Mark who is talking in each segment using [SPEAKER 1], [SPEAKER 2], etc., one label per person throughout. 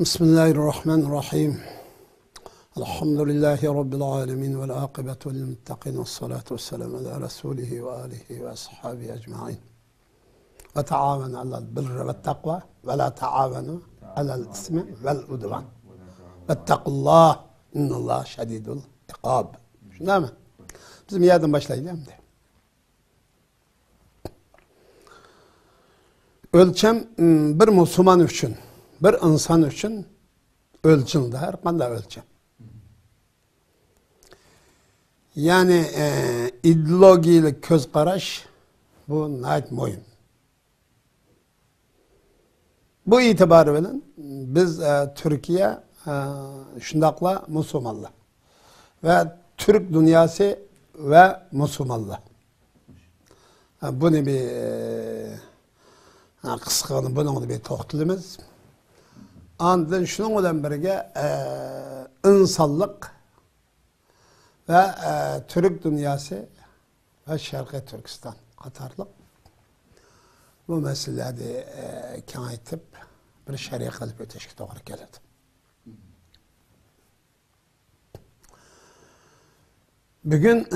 [SPEAKER 1] Bismillahirrahmanirrahim. Elhamdülillahi Rabbil alemin vel akibetu lil muttaqin ve salatu ve selamu ala Resulihi ve alihi ve ashabihi ecma'in. Ve taavenu alel birri ve takva ve la taavenu alel ismi vel udvan. Vettekullah innallah şedidul ikab. Değil mi? Bizim yerden başlayalım de. Ölçem bir Müslüman için, bir insan için ölçümde her kanda ölçem. Yani ideolojik göz karaş bu nait moyun. Bu itibarı bilen biz Türkiye şundakla Müslümanlar ve Türk dünyası ve Müslümanlar. Bunu bir kıskını bunu bir toxtalımız. Andın şunun bilen birge insanlık ve Türk dünyası ve Şarkı Türkistan Katarlık bu meselelerde kengaytip bir şer'i kılıp öteşki doğru gelirdi. Bugün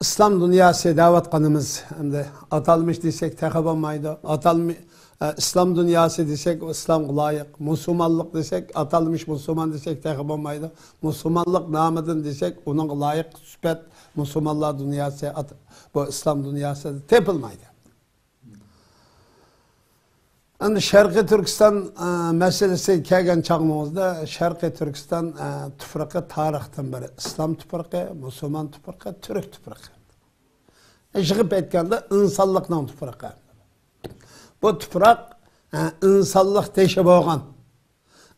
[SPEAKER 1] İslam dünyası davet kanımız hem de atalmış desek tekab olmaydı. İslam dünyası desek İslam layık. Müslümanlık desek atalmış Müslüman desek tekab olmaydı. Müslümanlık namıdın desek onun layık süpet Müslümanlar dünyası bu İslam dünyası tepilmaydı. Yani Şarkı Türkistan meselesi kelgen çağımızda Şarkı Türkistan tüfraqı tarihten beri İslam tüfraqı, Müslüman tüfraqı, Türk tüfraqı. Işıqıp etkende insanlıkla tüfraqı. Bu tüfraq insanlık teşe boğan,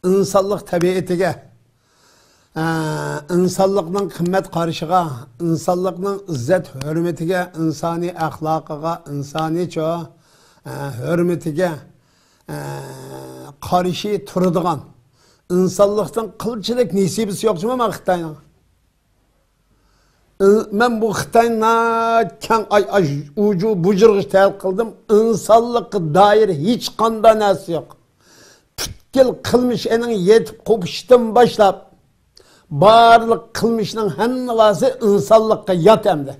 [SPEAKER 1] insanlık tabiatige, insanlıkның kıymet karışıga, insanlıkның izzet hürmetige, insani ahlakıga, insani hürmetige, karşı turduğan insanlıktan kılçılık nisibisi yok mu ama Xitay'ın? Ben bu Xitay'ın ucu bucurğuş təyil kıldım. İnsanlık dair hiç kanda nesi yok. Pütkil kılmış enin yetip kopuştan başlap barlık kılmışının hennavası insanlıkka yat emdi.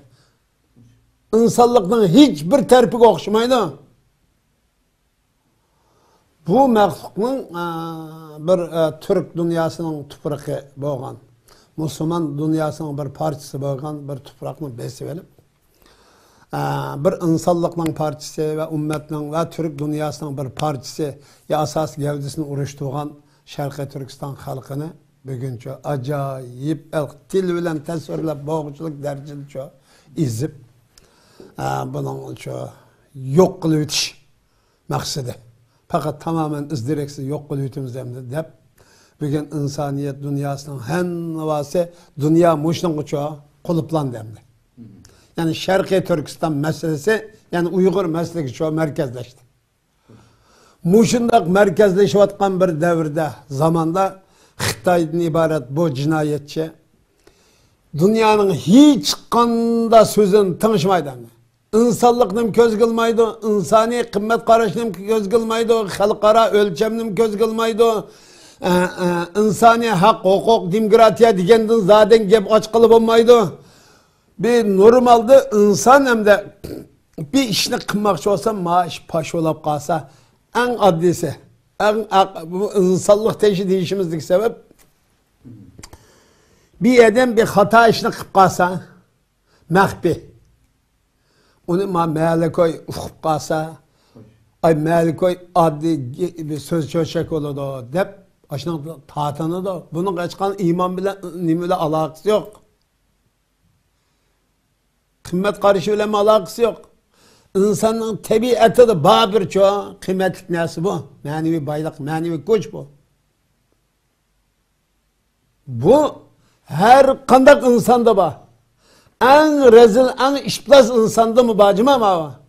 [SPEAKER 1] İnsanlıktan hiçbir terpik okşamaydı. Bu məxluqның bir Türk dünyasının tüfraqı boğan, Müslüman dünyasının bir parçası boğan bir tüfraqını besip elip, bir insanlıqның parçası ve ümmetinin ve Türk dünyasının bir parçası ya asas gevdesini uruştuğan Şarkı Türkistan halkını bugünçe acayip dil bilen tasvirlep boğuculuk dereceli izip bunun yok kılıp ötüş maksidi. Fakat tamamen izdireksiz yok kılıyordunuz demdi. Hep bugün insaniyet dünyasının hennavası dünya muşnun uçağı kuluplan demdi. Yani Şarkı Türkistan meselesi yani Uygur mesleki çoğu merkezleşti. Muşundak merkezleşivatkan bir devirde zamanda Xitay'dan ibaret bu cinayetçi dünyanın hiç kanda sözün tanışmaydı. İnsanlıkным köz kılmaydı, insani kıymet karışım köz kılmaydı, halkara ölçemnim köz kılmaydı, insani hak, hukuk, demokratiya degenden zaten gep aç kılıp olmaydı. Bir normalde insan hem de bir işini kılmakçı olsa maaş paş olup kalsa en adlisi, bu insanlık teşhis değişimizdeki sebep bir adam bir hata işini kılıp kalsa mehbi. Onu məhəllə koy uxub qalsa, ay məhəllə koy adli bir söz çöçek olur deyip, aşına tatanı da, bunun kaçkan iman bile, nimle alakası yok. Kıymet karışı bile alakası yok. İnsanın tabiatı da babir çoğu, kıymetlik nesi bu? Manevi baylık, manevi güç bu. Bu, her kandak insanda var. En rezil, en işplaz insanda mı bacım ama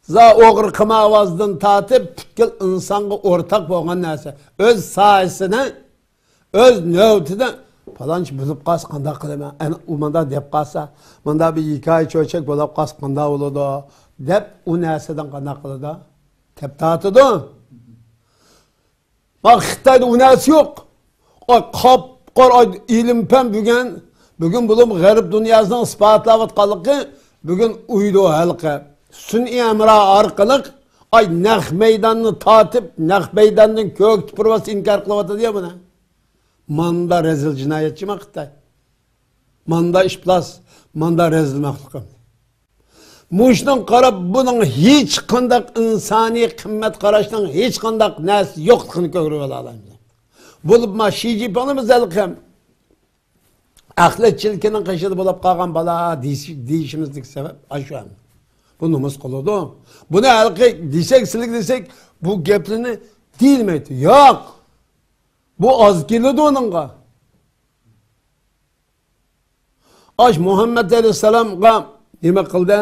[SPEAKER 1] za oğur kıma avazdan tatip pütkil insanı ortak boğan neyse. Öz sayesine, öz növtüde falanç bulup qas qanda qılma. En umanda dep qalsa, manda bir hikaye çöçek bulup qas qanda oludu. Dep o neyseden qanda qılıdı. Tep tatıdı. Bak Xitayda unası yok. Qop-qora ilim-pen bugün bulum garip dünyasının ispatlavatqanlığı bugün uydu halkı. Sün'i emra arqılık ay naq meydanını tatip naq meydanının kök tupurvası inkar qılıvatı diye buna. Manda rezil cinayetçi mi Xitay? Manda işplas, manda rezil mahlukum. Muşnun qarab bunun hiç qandaq insani qimmat qarashning hiç qandaq narsa yo'qligini ko'rib olalamiz. Bo'lib ma Xi Jinpingimiz ham axlatchilikning qishida bo'lib qolgan bala deyishimizlik sabab shu ham. Bu nomus qiladi. Buni halqi desek bu gaplarni deyilmaydi. Yo'q. Bu az keladi onunğa. Muhammed Aleyhisselam'a nima qildi?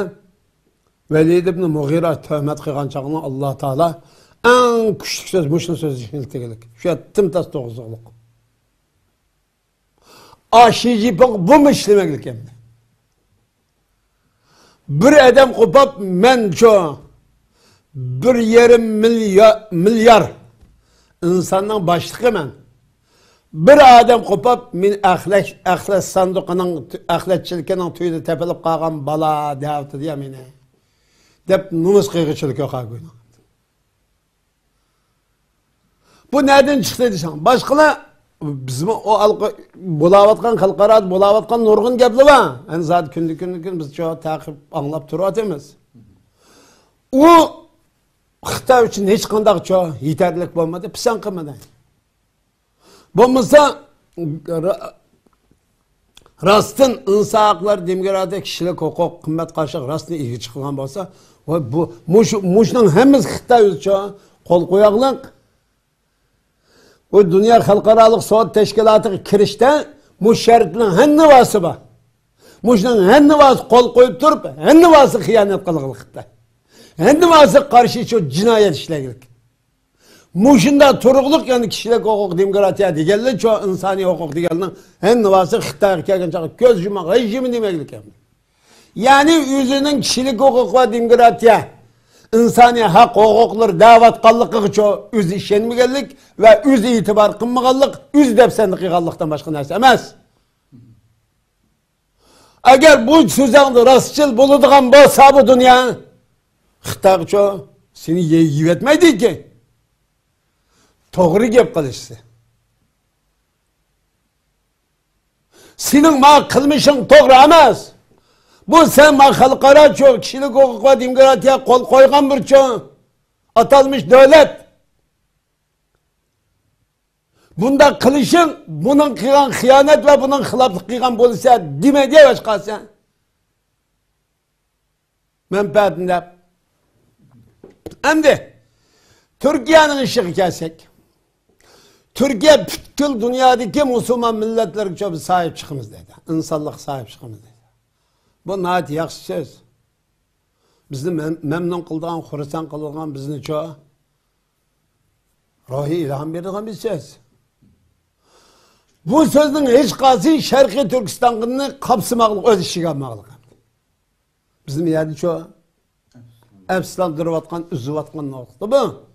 [SPEAKER 1] Velid ibn Mughira töhmet qilgan chaqni Alloh taolo eng kuchli so'z mushun so'z iltigilik. Shu timtas to'g'rilik. Xi Jinping bu işlemeklik endi. Bir adam qopab men şu 1,5 milyar insanın başlığı men. Bir adam qopab men axlat sanduqining axlatchilikning tuyida tepilib qolgan bala deyapti deya meni. Deb numus qiyğıçılık yo'q qo'ydi. Bu nereden çıktı desen? Başkalar bizim o bulavatkan xalqaro bulavatkan nurg'un gaplar var. Yani zaten kunlik biz çok takip anlap turatemiz. O Xitoy uchun hech qanday yetarlik bo'lmadi, pisan qilmadi. Bo'lmasa rastın insan hakları demokratik kişilik hukuk kıymet karşı rastın ilgi çıkılan olsa bu muşnun hemiz Xitay uchun kol koyaklık bu dünya halkaralık soğut teşkilatıga kirişte muş şertinin henni vası var. Muşnun henni vası kol koyup durup henni vası hıyanet kılıqlık Xitay. Henni vası karşı şu cinayet işlegilik. Muşunda turuqluq yani kişilik hukuk demokratiya degenler çoğu insani hukuk degenler henni vası Xitay'a kelgen çağı göz yumak rejimi demeklik. Yani yüzünün kişilik hukuk ve demokratiya insani hak hukuklar davat qallıqı çoğu üz işenmegenlik ve üz itibar qılmaganlık, üz depsenlik qılganlıktan başka narsa emas. Eğer bu sözüňde rastçıl boladigan bolsa bu dünya Xitay çoğu seni yeyip etmeydi ki. Toğru gap qilishdi. Senin ma qilmishing to'g'ri emas. Bu sen ma xalqaro kişilik hukuk ve demokratiya qo'l qo'ygan bir atalmış devlet. Bunda qilishing bunun qilgan xiyonet ve bunun xiloflik qilgan bo'lsa dema deya boshqasi. Menfaatinde. Endi Türkiye'nin işini kelsak. Türkiye bütün dünyadaki Müslüman milletlerine çok sahip çıkımız dedi. İnsanlık sahip çıkımız dedi. Bu nayet yaxşı söz. Bizni memnun kıldığın, Xurasan kıldığın bizni çok ruhi ilham verdiğin bir söz. Bu sözün hiç qası Şərqi Türkistan'ını kapsımaklık, öz işi almaklık. Bizim yerde çok efslandırıvatkan, üzüvatkan nokta bu.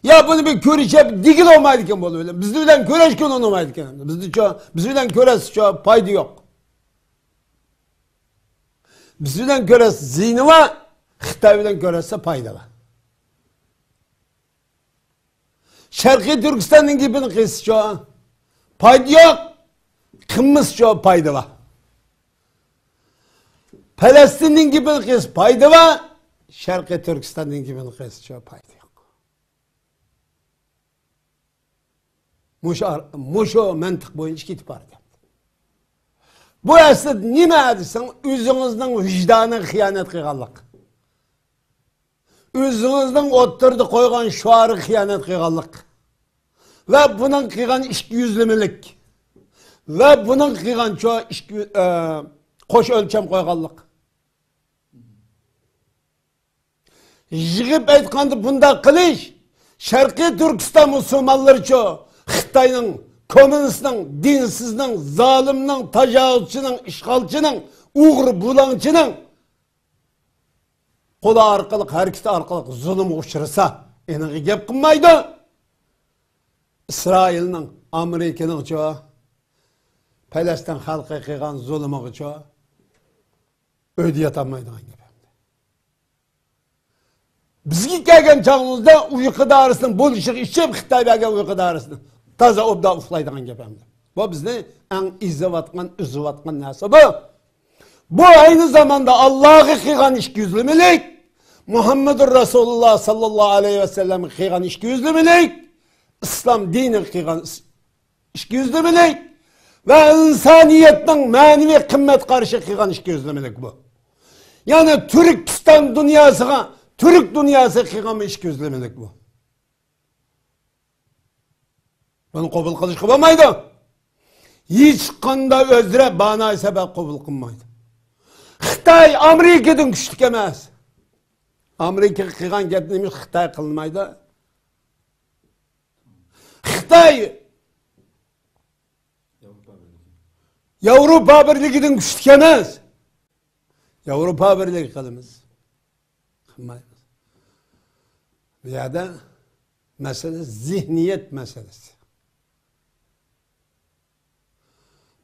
[SPEAKER 1] Ya bunu bir körüşep digil olmaydıkken bu öyle. Bizde bilen köreşken olmaydıkken. Bizde bilen köres çok paydı yok. Bizde bilen köres zihni var, Xitay bilen köresse payda var. Şərqi Türkistan'ın gibinin kıyısı çok paydı yok, kımız çok payda var. Palestin'in gibinin kıyısı payda var, Şərqi Türkistan'ın gibinin kıyısı çok payda yok. Muşo mantık boyunca gitip vardı. Bu aslında nime adısın? Üzünüzden vicdanı hıyanet kıygallık. Üzünüzden oturdu koygan şuarı hıyanet kıygallık. Ve bunun kıygan işgüzlümülük. Ve bunun kıygan çoğu koş ölçem koygallık. Yığıp aytkandı bunda kılış. Şərqi Türkistan Müslümanları çoğu Xitayning, komünistning, dinsizning, zalimning, tajovuzchining, ishg'olchining, uyg'ur bulangchining qo'li orqali, harakati orqali zulm uchrasa, aniq gap qilmaydi. İsrail'nin, Amerika'nın çoğu, Palestin halkı kıygan zulümü çoğu, ödeyatamaydıgan gibi. Bizgi kelgen çağımızda uykudarısın, buluşuk içip Xitay belge uykudarısın. Taza obda uflaydıgan gibi. Bu bizni en izlevatkan, üzüvatkan neyse bu. Bu aynı zamanda Allah'ı kıygan işgüzlümülük, Muhammedur Resulullah sallallahu aleyhi ve sellem'i kıygan işgüzlümülük, İslam dini kıygan işgüzlümülük ve insaniyetin manevi kıymet karşı kıygan işgüzlümülük bu. Yani Türkistan dünyasına, Türk dünyası kıygan işgüzlümülük bu. Bunu kabul kılış kılmaydı. Hiç kanda özre bana sebep kabul kılmaydı. Xitay Amerika'dan güçlük emez. Amerika kıygan gepnimiz Xitay kılmaydı. Xitay Avrupa Birliği'den güçlük emez. Avrupa Birliği kılımız. Kılmayız. Ya da mesele zihniyet meselesi.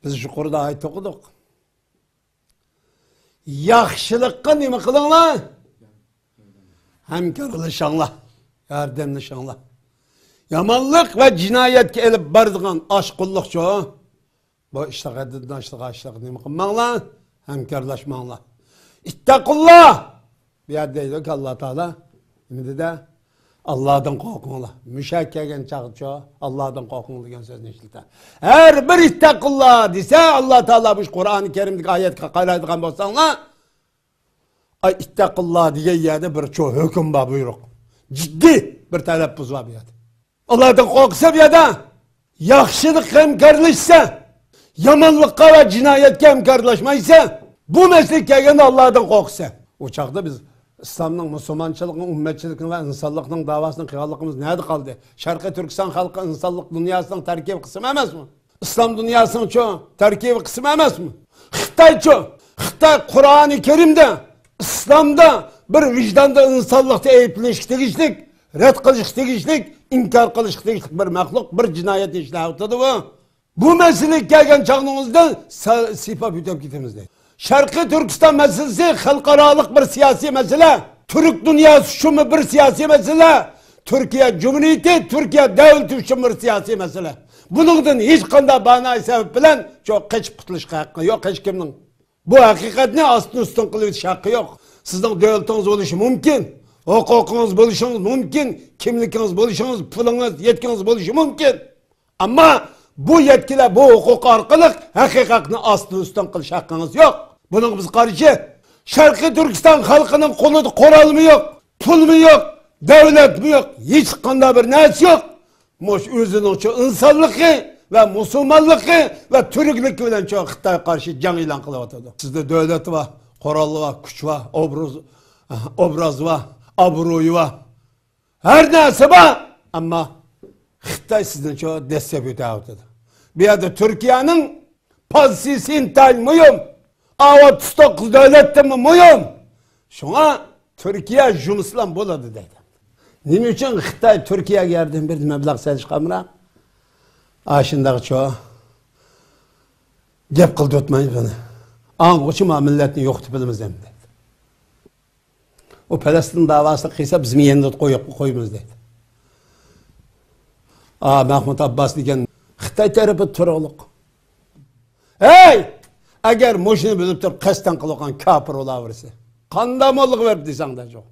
[SPEAKER 1] Biz şu konuda ayet okuduk. Yaxşılıkka nima qilinglar? Hamkorlashinglar, yordamlashinglar. Yomonlik va jinoyatga elib boradigan oshqulliqchi. Bu ishtiqadidashliq nima qilmanglar? Hamkorlashmanglar. İttaqullah. Bu yerda deydi Alloh taolo nima dedi? Allah'tan korkunglar. Müşakkagen çağıtçı, Allah'tan korkun degan sözünü işletir. Her bir ittaqullah dese Allah Teala bu Kur'an-ı Kerim'deki ayet qaraydigan bolsanglar, ay ittaqullah degan yerde bir çoğ hüküm var buyruq. Ciddi bir talaffuz var bu yerde. Allah'tan korksa bu yerde yaxşılık hamkorlashsa, yomonlikqa ve jinoyatga hamkorlashmaysa, bu mesele kelganda Allah'tan korksa. O çağda biz İslam'ın, Müslümançılığın, ümmetçiliğinin ve insanlığının davasının kıyarlığımız nerede kaldı? Şarkı Türkistan halkı insanlık dünyasının terkibi kısmı emez mi? İslam dünyasının çoğu terkibi kısmı emez mi? Xitay çoğu. Xitay Kur'an-ı Kerim'de, İslam'da bir vicdanda insanlıkta eyüpleşik tegişlik, red kılışık tegişlik, inkar kılışık tegişlik bir mahluk, bir cinayet işlahıtadı bu. Bu mesele gelgen çağınızda sipa büyütüp gitemizde. Şarkı Türkistan meselesi halkaralık bir siyasi mesele. Türk dünyası şu bir siyasi mesele. Türkiye Cumhuriyeti, Türkiye devleti için bir siyasi mesele. Bunun hiç kanda bana sebep bilen çok kaçıp kutuluşka hakkı yok hiç kiminin. Bu hakikatini aslında üstün kılıyor hakkı yok. Sizin devletiniz oluşu mümkün. Hukukunuz buluşunuz mümkün. Kimlikiniz buluşunuz, pulunuz, yetkiniz buluşu mümkün. Ama bu yetkiler, bu hukuk arkalık hakikatini aslında üstün kılış hakkınız yok. Bunun biz karşı Şarkı Türkistan halkının kolu koralımı yok, pul mu yok, devlet mi yok, hiç kanda bir nesi yok. Moş özünün çok insanlığı ve Müslümanlığı ve Türklük bilen çok Xitay karşı can ilan kılıvatıdı. Sizde devlet var, korallı var, güç var, obraz var, abruyu var. Her nesi var ama Xitay sizden çok destek ötüyordu. Bir yerde Türkiye'nin pozisyon intihal mühim. 39 devlette mi mühim? Şuna Türkiye Cumhuriyeti buladı dedi. Nime için Xitay Türkiye'ye geldi bir meblağ seliş kamera. Aşındaki çoğu gep kıldı ötmeyin beni. Ağın uçuma milletini yoktu bilimiz dedi. O Palestin davası kıysa bizim yeniden koyumuz dedi. Mahmut Abbas degen Xitay tarafı turuluk. Hey! Eğer moşunu bilip durup kasten kılıkan kafir olaverse. Kandamoluk verip desen de çok.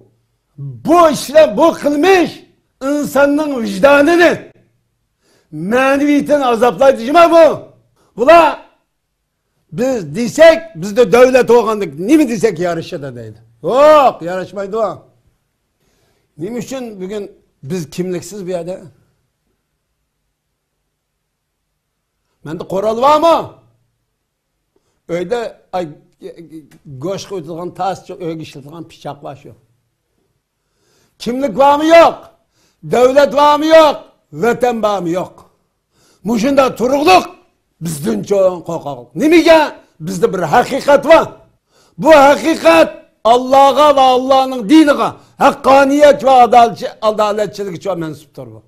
[SPEAKER 1] Bu işle bu kılmış insanın vicdanını maneviyeten azaplayıcı mı bu? Bula biz desek biz de devlet oğandık. Ne mi desek yarışı da değil. Yok yarışmaydı o. Ne için bugün biz kimliksiz bir yerde? Bende koral var mı? Öyle göç koyulgan tas öyle işletilen bıçak var şu. Kimlik var mı yok? Devlet var mı yok? Vatan var mı yok? Muşunda turukluk bizden çok korkak. Niye? Bizde bir hakikat var. Bu hakikat Allah'a ve Allah'ın dinine hakkaniyet ve adaletçilik çok mensuptur bu.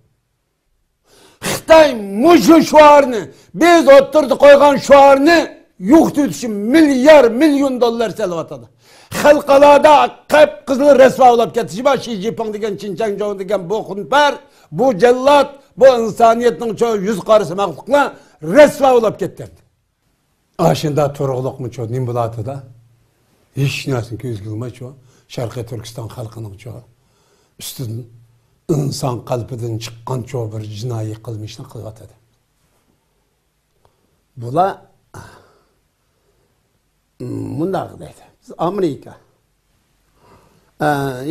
[SPEAKER 1] Xitay muşu şuarını, biz oturdu koygan şuarını yuqtu için milyon dollar selvatada. Xalqalada qıp-qızıl resva olab ketişi var. Xi Jinping degen, Çinçang Zhou degen bu xunpar, bu cellat, bu insaniyetin çoğu yüz qarısı maqluqlar resva olab ketdi. Aşında turg'uliq mı çoğu, nim bulatı da? Hiç nasin ki üzgülme çoğu. Şarkı Türkistan halkının çoğu. Üstün insan qalbidan chiqqan çoğu bir jinoiy qilmishni qilyotadi. Bular mundaq deydi. Amerika,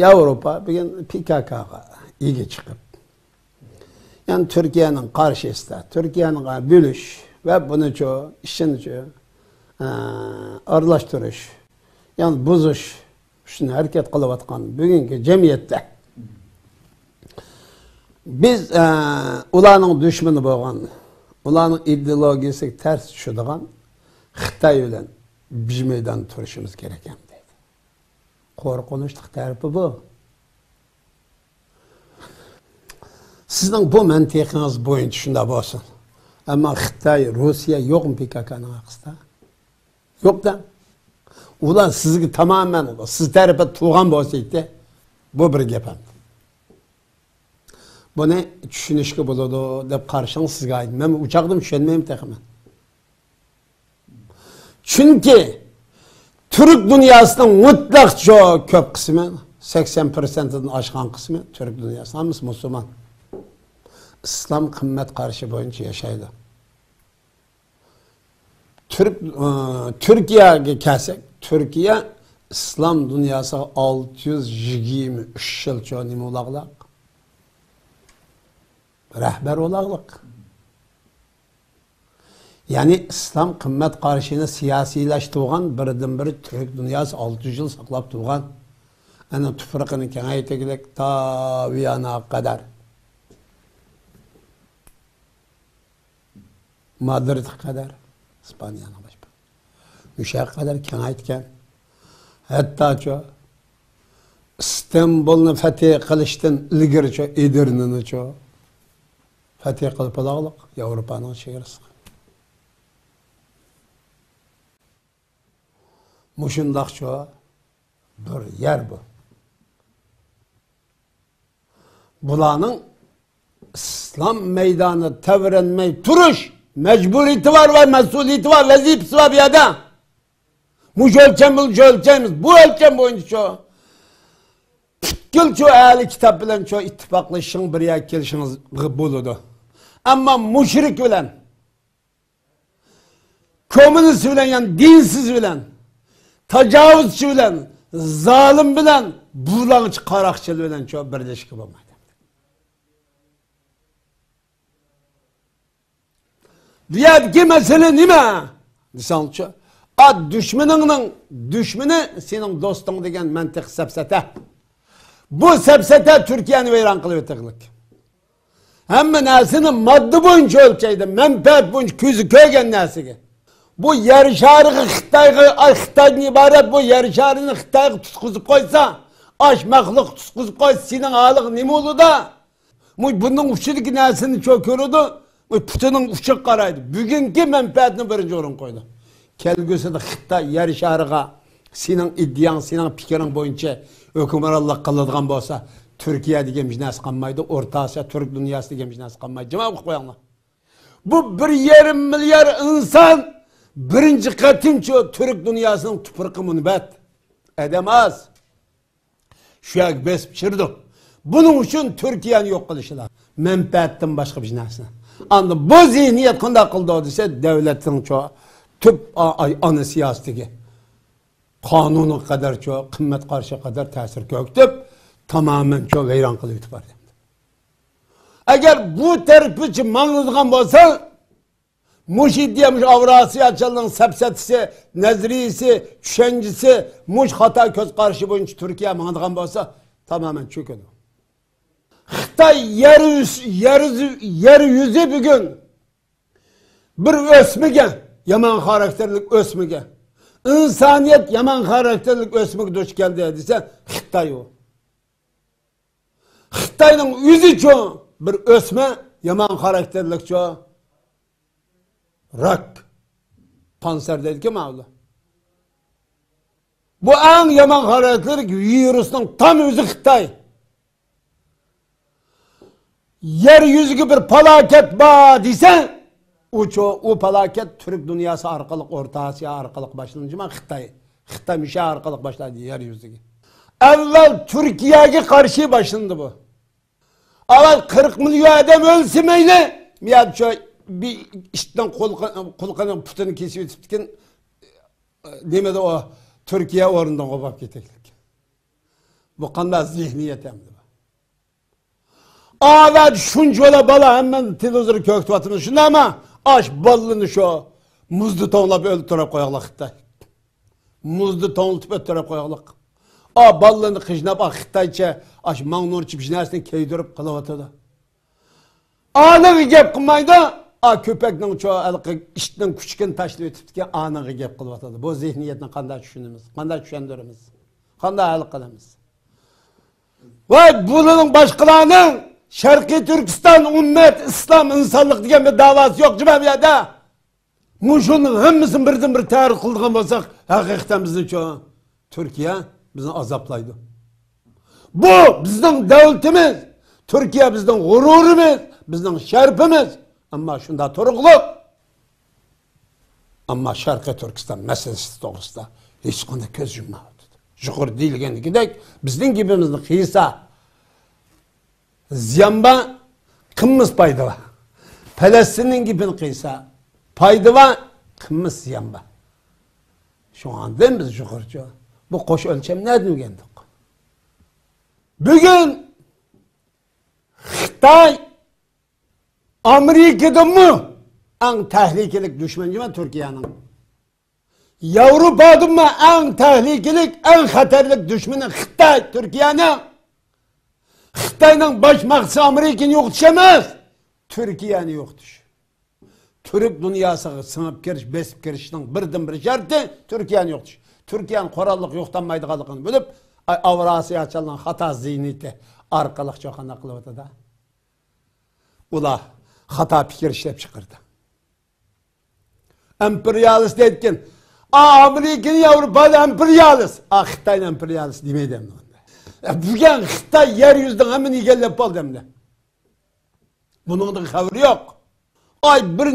[SPEAKER 1] Avrupa bugün PKK'ga ega chiqib, yani Türkiye'nin karşısında, Türkiye'nin bölüş ve bunu çoğu, işini çoğu, arlaştırış, yani buzuş, şunu hareket kılıvatkan bugünkü cemiyette biz ulanın düşmanı boğan, ulanın ideolojisi ters düşüdüğün Xitay bilen bir meydan turuşumuz gereken deydi. Korkunçluk tarifi bu. Sizin bu mentekiniz boyunca şunda olsun. Ama Xitay, Rusya yok mu PKK'nın arkasında? Yok da. Ulan sizgi tamamen siz tarafa tuğan olsaydı bu bir gepem. Bunu düşünüşke buludu dep karşınız sizge aydım. Ben uçakta düşünmeyeyim tekrar. Çünkü Türk dünyasının mutlak çok köp kısmı, 80%'den aşkan kısmı Türk dünyası. Hamısı Müslüman. İslam kımmet karşı boyunca yaşaydı. Türkiye'ye kelsek, Türkiye İslam dünyası 623 yıl çoğu nime olaqlaq. Rehber olaqlıq. Yani İslam kımmet karşına siyasileştiğen birden biri Türk dünyası 600 yıl saklap tuğan. Yani tüfrikini kengaytekilik ta Viyana'ya kadar. Madrid'e kadar. İspanya'na başka. Müşahak kadar kengaytken. Hatta çoğu İstanbul'unu fetih kılıştın ilgiri çoğu, Edirne'ni çoğu. Fetih kılıp alaqlıq, Avrupa'nın şehirisi. Muşundaq çoğu bir yer bu. Bulanın İslam meydanı tevrenmeyi turuş mecburiyeti var ve mesuliyeti var, vazifesi var bir adam. Muş ölçemiz, bu ölçem boyunca çoğu. Gül çoğu ehli kitap bilen çoğu ittifaklaşın bir yer gelişiniz buludu. Ama müşrik bilen, komünist bilen yani dinsiz bilen, tecavüzçü bilen, zalim bilen, bulanıcı karakçıl bilen çok birleşik olmaydı. Diyadki mesele nime? Disançı, düşmanı senin dostun degen mentik sepsete. Bu sepsete Türkiye'ni veyran kılıyor tıklık. Hemen nesinin maddi boyunca ölçeydi, menfaat boyunca küzü köygen nesigi. Bu yer şarkı Xitay'dan ibaret bu yer şarkını Xitay'ı tutkuzup koysa, aş məxluq tutkuzup koysa senin ağalık nime oldu da, bunun uçuduk nesini çok görüyordu, putunun uçuk karaydı. Bugünkü menfaatini birinci orun koydu. Kelgüsü de Xitay yer şarkı senin iddiyan, senin fikirin boyunca hükümet Allah kılıdığın bolsa, Türkiye degemiş nesi kalmaydı, Orta Asya, Türk dünyası degemiş nesi kalmaydı. Cevap koyanlar. Bu 1,5 milyar insan birinci katımçı Türk dünyasının tüpürkü münbet edemez. Şu yak bes pişirdi. Bunun için Türkiye'nin yok kılışılar. Menfaatten başka bir nesine. Andı bu zihniyet kunda kıldı o dese devletin çoğu tüp anı siyaseti. Kanunu kadar çoğu, kıymet karşı kadar tesir köktüp tamamen çoğu veyran kılıyor var. Eğer bu terip için manlıdığın olsa Muşi diyemiş Avrasyaçılığın sepsetisi, nezrisi, düşencisi, Muş hata köz karşı boyunca Türkiye manlıdığın olsa tamamen çöküyor. Xitay yeryüzü bugün bir ösmüge, yaman karakterlik ösmüge, insaniyet yaman karakterlik ösmüge duş geldi dediyse Xitay o. Xitay'ın yüzü çoğu bir ösme yaman karakterlik çoğu. Rak. Panser dedi ki mağla. Bu en yaman karakterlik virüsün tam özü Xitay. Yeryüzüge bir felaket ba desen, o felaket Türk dünyası arkalık, Orta Asya arkalık başlanınca mı Xitay. Xitay müşah arkalık başladı yeryüzüge. Evvel Türkiye'ye karşı başlandı bu. Evvel 40 milyon adam ölsün öyle. Miyad şu bir işten kulkanın putunu kesip ötüptükken demedi o Türkiye orundan kopap geteklik. Bu kanda zihniyet emdi bu. Evet şunca ola bala hemen televizyonu köktü atını şunda ama aş ballını şu muzlu tonlap öldürüp koyalım Xitay. Muzlu tonlap öldürüp koyalım. A ballını kışnap Xitayça aş mağnur çipişnersin keydürüp kılıvatıdı. Anığı gep kılmaydı. A köpeknin çoğu işten küçükün taşlı ötüptüken anığı gep kılıvatıdı. Bu zihniyetini kanda düşünümüz, kanda düşündürümüz, kanda aylık kılımız. Ve bunun başkalarının Şarkı Türkistan, ümmet, İslam, insanlık diyen bir davası yok cümlede. Muşunun hemimizin birden bir tarih kıldığın olsak, hakikaten bizim çoğu Türkiye bizi azaplaydı. Bu bizden devletimiz, Türkiye bizden gururumuz, bizden şerefimiz. Ama şunda turukluq. Ama Şarkı Türkistan meselesi doğrusunda hiç konuda göz yummadı. Şukur değilgen gidek, bizden gibimizin kıysa, ziyamba kımız paydıva. Palestin'in gibi kıysa paydıva kımız ziyamba. Şu an değil mi biz şukurcu? Bu koş ölçem ne edilgendik? Bugün Xitay Amerika'da mı en tehlikelik düşmanı mı Türkiye'nin? Avrupa'da mı en tehlikelik, en hatırlık düşmanı Xitay Türkiye'nin? Xitay'ın baş maksı Amerika'nın yok düşemez. Türkiye'nin yok düş. Türk dünyası sınıp giriş, besip girişinin birden bir şartı Türkiye'nin yok düş. Türkiye'nin korallık yoktanmaydı kalıqını bölüp Avrasya açılan hata zihniyeti arkalık çok anaklı oldu da. Ula hata fikir işlep çıkırdı. Emperyalist etkin. Amerika'nın Avrupa'da emperyalist. Xitay'ın emperyalist demeydim. Bugün Xitay yeryüzünden hemen igellep aldı hem de. Bunun da haberi yok. Ay bir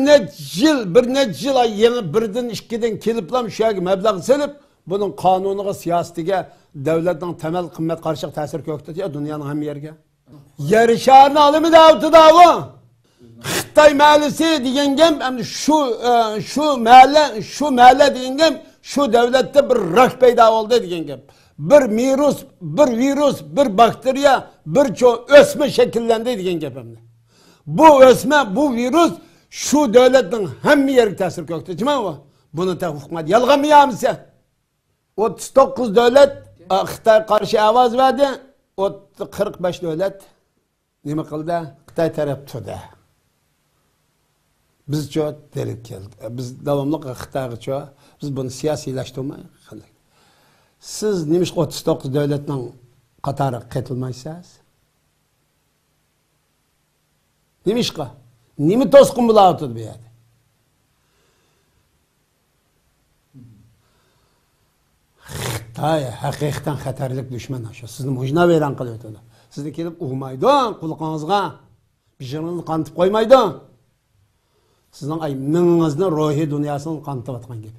[SPEAKER 1] neç yıl ay yeni birden işkiden keliplam şöyle meblağ selip bunun kanunuga, siyasetiga, devletin temel kıymet karşı tesir köktü ya dünyanın hem yerge. Yer şarını alımı da avtı da o. Xitay mahallesi diyengem hem şu mahalle diyengem şu devlette bir rak peyda oldu diyengem. Bir virüs, bir bakteriya, bir çoğu ösme şekillendi diyengem hem de. Bu ösme, bu virüs şu devletin hem yerine tesir köktü. Cima o? Bunu da hükümet yalgan mı yağmışsa? 39 devlet Xitay karşı avaz verdi. 45 devlet ne kıldı? Xitay taraf tuttu. Biz çok delik geldik. Biz devamlı Xitay'a çok. Biz bunu siyasileştirmeyi kıldık. Siz nemiş 39 devletin Katar'a katılmayısınız? Nemiş ki? Nemi toskun bula oturdu bir yerde? Xitay hakikaten xatarlik düşman aşağı. Sizni mujna veren kılıyordu. Sizni kelip uğmaydı, kulağınızga bir jırını kantıp koymaydı. Sizin ay mınınızın ruhi dünyasını kantıp atkan gibi.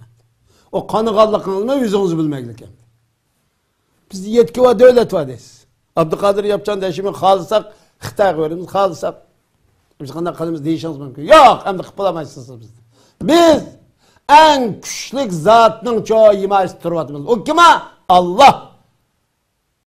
[SPEAKER 1] O kanıgallıkınızı yüzünüzü bilmeklik. Biz yetki ve devlet var deyiz. Abdülkadir yapacağın değişimi kalırsak, Xitay'a verimiz kalırsak, biz kandan kalımız değişiniz mümkün. Yok, hem de kıpılamayısınız biz. Biz en güçlük zatının çoğu himayesi turvatımız. O kime? Allah